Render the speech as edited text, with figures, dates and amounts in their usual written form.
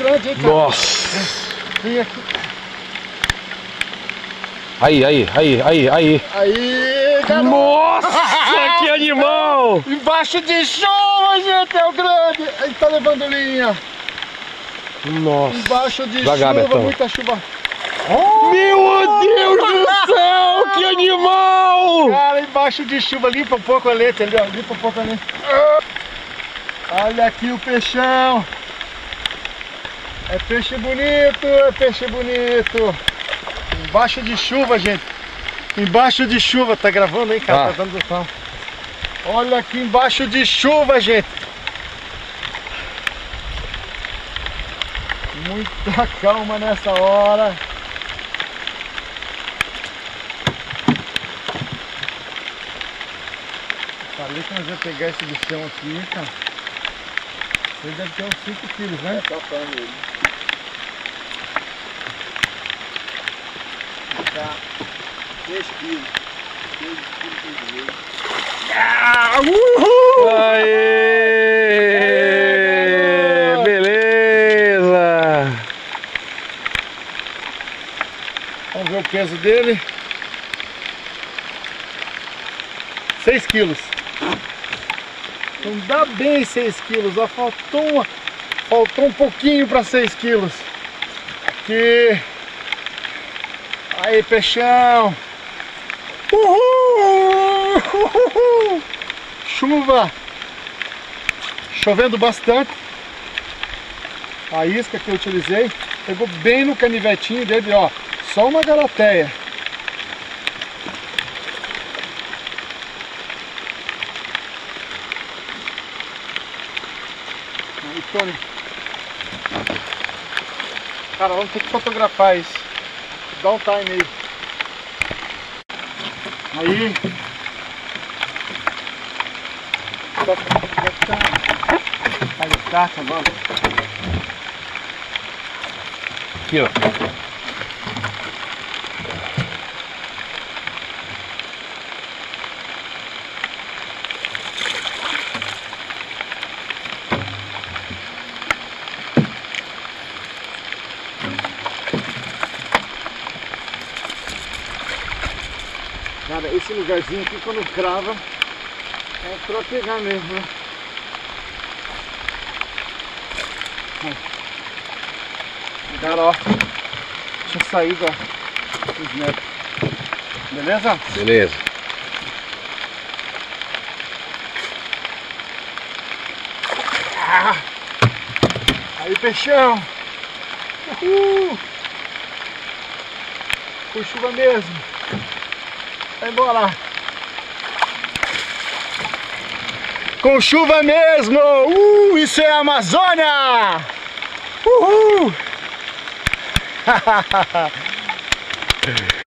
grande, hein, cara? Nossa! Vem aqui. Aí. Aí, garoto. Nossa, que animal! Embaixo de chuva, gente, é o grande. Ele tá levando linha. Nossa! Embaixo de Devagar, chuva, Betão. muita chuva. Meu Deus do céu, que animal! Cara, embaixo de chuva, limpa um pouco a letra ali, ó. Limpa um pouco ali. Olha aqui o peixão. É peixe bonito, é peixe bonito. Embaixo de chuva, gente. Embaixo de chuva, tá gravando aí, cara? Ah. Tá dando botão. Olha aqui embaixo de chuva, gente. Muita calma nessa hora. Falei que nós vamos pegar esse bichão aqui, cara. Ele deve ter uns 5 quilos, né? Tá falando ele. Tá 3 quilos. 3 quilos. Uhul! Aê! Beleza! Vamos ver o peso dele. 6 quilos. Não dá bem 6 quilos, ó, faltou um pouquinho para 6 quilos. Aqui. Aí, peixão. Uhul! Uhul! Chuva. Chovendo bastante. A isca que eu utilizei pegou bem no canivetinho dele, ó. Só uma garateia. Aí, Tony. Cara, vamos ter que fotografar isso. Dá um time aí. Aí. Olha o caça agora. Aqui, ó. Cara, esse lugarzinho aqui quando crava é pra pegar mesmo, né? Cara, ó, tinha saído, ó, os metros. Beleza? Beleza. Aí, peixão. Uhul. Com chuva mesmo. Vai embora. Com chuva mesmo. Isso é a Amazônia. Uhul.